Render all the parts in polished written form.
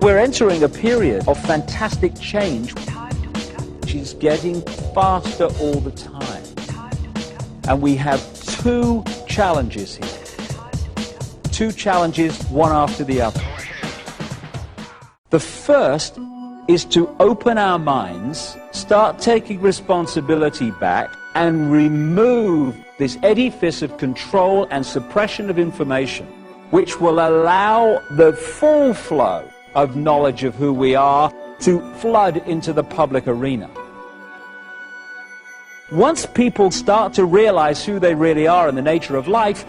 We're entering a period of fantastic change, which is getting faster all the time. And we have two challenges here. Two challenges, one after the other. The first is to open our minds, start taking responsibility back, and remove this edifice of control and suppression of information, which will allow the full flow of knowledge of who we are to flood into the public arena. Once people start to realize who they really are and the nature of life,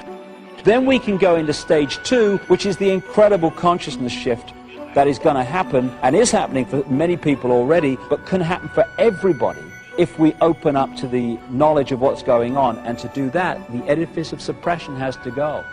then we can go into stage two, which is the incredible consciousness shift that is going to happen, and is happening for many people already, but can happen for everybody if we open up to the knowledge of what's going on. And to do that, the edifice of suppression has to go.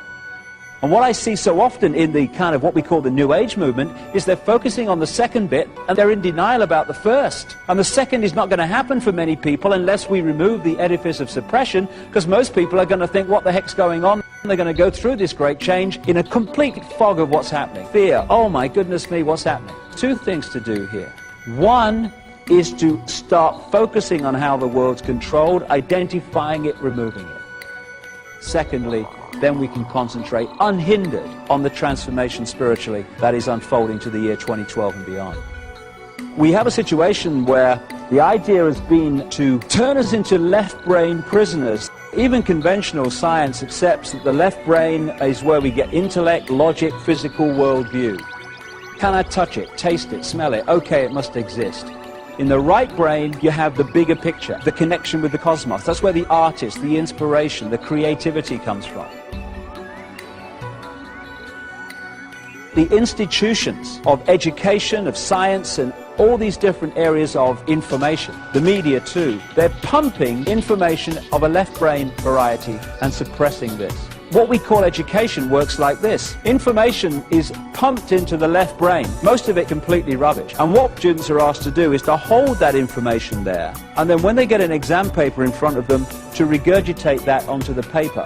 And what I see so often in the kind of what we call the New Age movement is they're focusing on the second bit and they're in denial about the first. And the second is not going to happen for many people unless we remove the edifice of suppression, because most people are going to think, what the heck's going on? And they're going to go through this great change in a complete fog of what's happening. Fear, oh my goodness me, what's happening? Two things to do here. One is to start focusing on how the world's controlled, identifying it, removing it. Secondly, then we can concentrate unhindered on the transformation spiritually that is unfolding to the year 2012 and beyond. We have a situation where the idea has been to turn us into left-brain prisoners. Even conventional science accepts that the left brain is where we get intellect, logic, physical worldview. Can I touch it, taste it, smell it? Okay, it must exist. In the right brain, you have the bigger picture, the connection with the cosmos. That's where the artist, the inspiration, the creativity comes from. The institutions of education, of science, and all these different areas of information, the media too, they're pumping information of a left brain variety and suppressing this. What we call education works like this. Information is pumped into the left brain, most of it completely rubbish. And what students are asked to do is to hold that information there, and then when they get an exam paper in front of them, to regurgitate that onto the paper.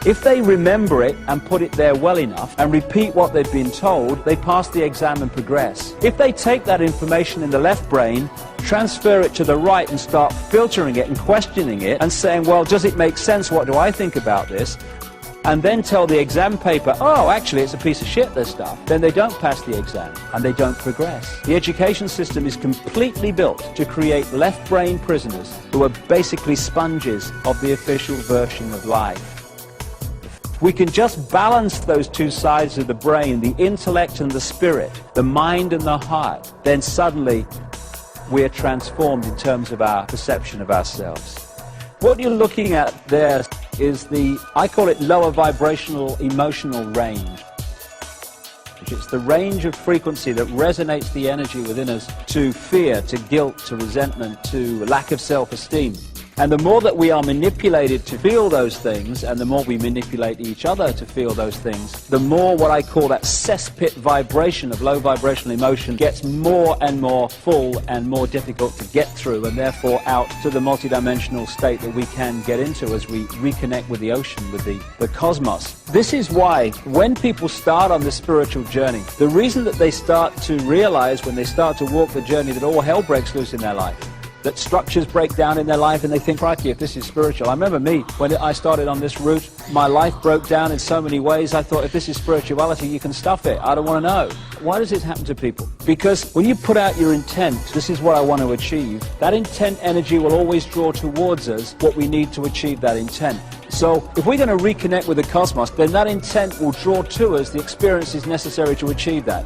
If they remember it and put it there well enough and repeat what they've been told, they pass the exam and progress. If they take that information in the left brain, transfer it to the right and start filtering it and questioning it and saying, well, does it make sense? What do I think about this? And then tell the exam paper, oh, actually, it's a piece of shit, this stuff. Then they don't pass the exam and they don't progress. The education system is completely built to create left brain prisoners who are basically sponges of the official version of life. We can just balance those two sides of the brain, the intellect and the spirit, the mind and the heart, then suddenly we're transformed in terms of our perception of ourselves. What you're looking at there is I call it lower vibrational emotional range. It's the range of frequency that resonates the energy within us to fear, to guilt, to resentment, to lack of self-esteem. And the more that we are manipulated to feel those things, and the more we manipulate each other to feel those things, the more what I call that cesspit vibration of low vibrational emotion gets more and more full and more difficult to get through, and therefore out to the multidimensional state that we can get into as we reconnect with the ocean, with the cosmos. This is why when people start on this spiritual journey, the reason that they start to realize when they start to walk the journey that all hell breaks loose in their life, that structures break down in their life, and they think, crikey, if this is spiritual. I remember me, when I started on this route, my life broke down in so many ways. I thought, if this is spirituality, you can stuff it. I don't want to know. Why does this happen to people? Because when you put out your intent, this is what I want to achieve, that intent energy will always draw towards us what we need to achieve that intent. So if we're going to reconnect with the cosmos, then that intent will draw to us the experiences necessary to achieve that.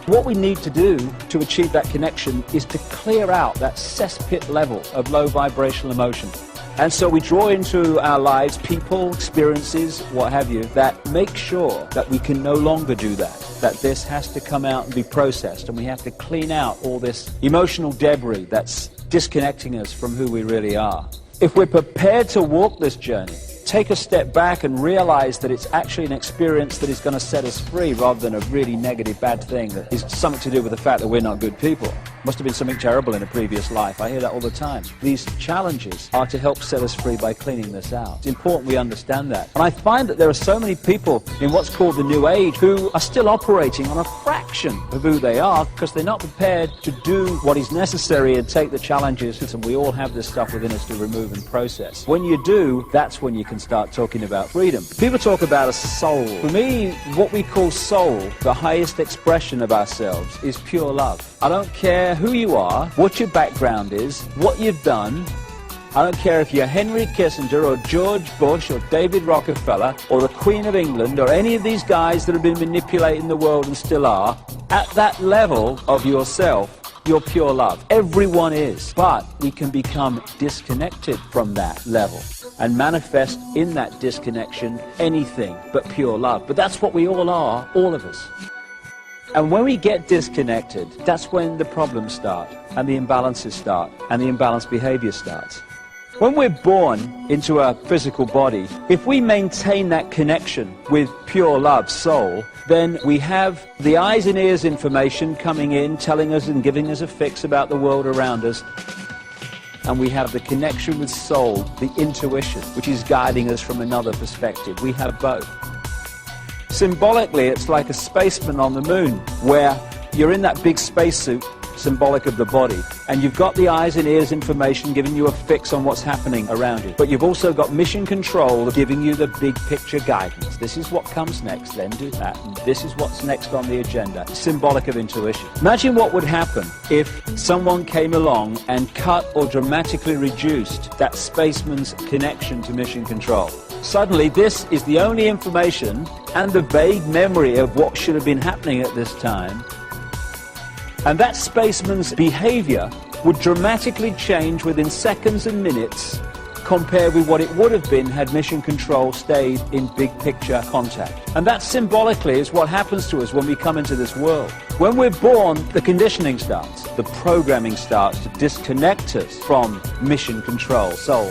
What we need to do to achieve that connection is to clear out that cesspit level of low vibrational emotion. And so we draw into our lives people, experiences, what have you, that make sure that we can no longer do that, that this has to come out and be processed, and we have to clean out all this emotional debris that's disconnecting us from who we really are. If we're prepared to walk this journey, take a step back and realize that it's actually an experience that is going to set us free rather than a really negative, bad thing that is something to do with the fact that we're not good people. Must have been something terrible in a previous life. I hear that all the time. These challenges are to help set us free by cleaning this out. It's important we understand that. And I find that there are so many people in what's called the New Age who are still operating on a fraction of who they are because they're not prepared to do what is necessary and take the challenges. And we all have this stuff within us to remove and process. When you do, that's when you can start talking about freedom. People talk about a soul. For me, what we call soul, the highest expression of ourselves, is pure love. I don't care who you are, what your background is, what you've done. I don't care if you're Henry Kissinger or George Bush or David Rockefeller or the Queen of England or any of these guys that have been manipulating the world and still are. At that level of yourself, you're pure love. Everyone is. But we can become disconnected from that level and manifest in that disconnection anything but pure love. But that's what we all are, all of us. And when we get disconnected, that's when the problems start, and the imbalances start, and the imbalanced behavior starts. When we're born into a physical body, if we maintain that connection with pure love, soul, then we have the eyes and ears information coming in, telling us and giving us a fix about the world around us. And we have the connection with soul, the intuition, which is guiding us from another perspective. We have both. Symbolically, it's like a spaceman on the moon, where you're in that big spacesuit, symbolic of the body, and you've got the eyes and ears information giving you a fix on what's happening around you. But you've also got mission control giving you the big picture guidance. This is what comes next, then do that, and this is what's next on the agenda. Symbolic of intuition. Imagine what would happen if someone came along and cut or dramatically reduced that spaceman's connection to mission control. Suddenly, this is the only information and the vague memory of what should have been happening at this time. And that spaceman's behavior would dramatically change within seconds and minutes compared with what it would have been had mission control stayed in big picture contact. And that symbolically is what happens to us when we come into this world. When we're born, the conditioning starts, the programming starts to disconnect us from mission control, soul.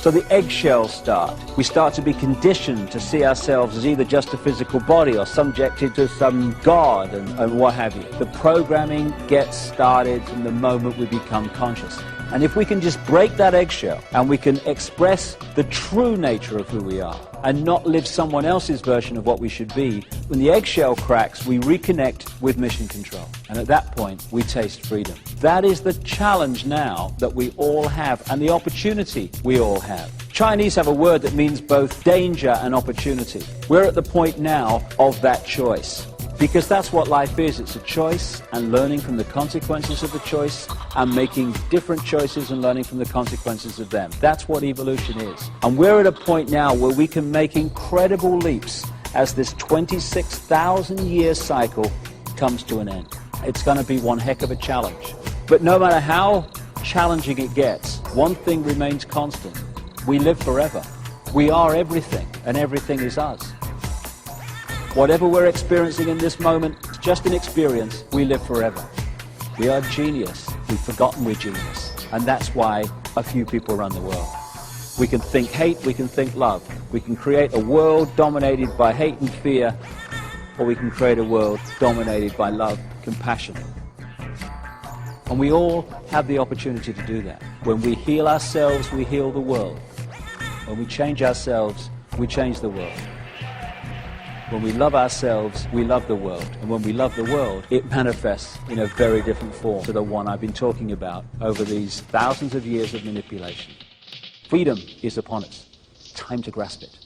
So the eggshells start. We start to be conditioned to see ourselves as either just a physical body or subjected to some god and what have you. The programming gets started from the moment we become conscious. And if we can just break that eggshell and we can express the true nature of who we are and not live someone else's version of what we should be, when the eggshell cracks, we reconnect with mission control. And at that point, we taste freedom. That is the challenge now that we all have and the opportunity we all have. Chinese have a word that means both danger and opportunity. We're at the point now of that choice. Because that's what life is. It's a choice and learning from the consequences of the choice and making different choices and learning from the consequences of them. That's what evolution is. And we're at a point now where we can make incredible leaps as this 26,000-year cycle comes to an end. It's going to be one heck of a challenge. But no matter how challenging it gets, one thing remains constant. We live forever. We are everything, and everything is us. Whatever we're experiencing in this moment, it's just an experience. We live forever. We are genius. We've forgotten we're genius. And that's why a few people run the world. We can think hate, we can think love. We can create a world dominated by hate and fear, or we can create a world dominated by love, compassion. And we all have the opportunity to do that. When we heal ourselves, we heal the world. When we change ourselves, we change the world. When we love ourselves, we love the world. And when we love the world, it manifests in a very different form to the one I've been talking about over these thousands of years of manipulation. Freedom is upon us. Time to grasp it.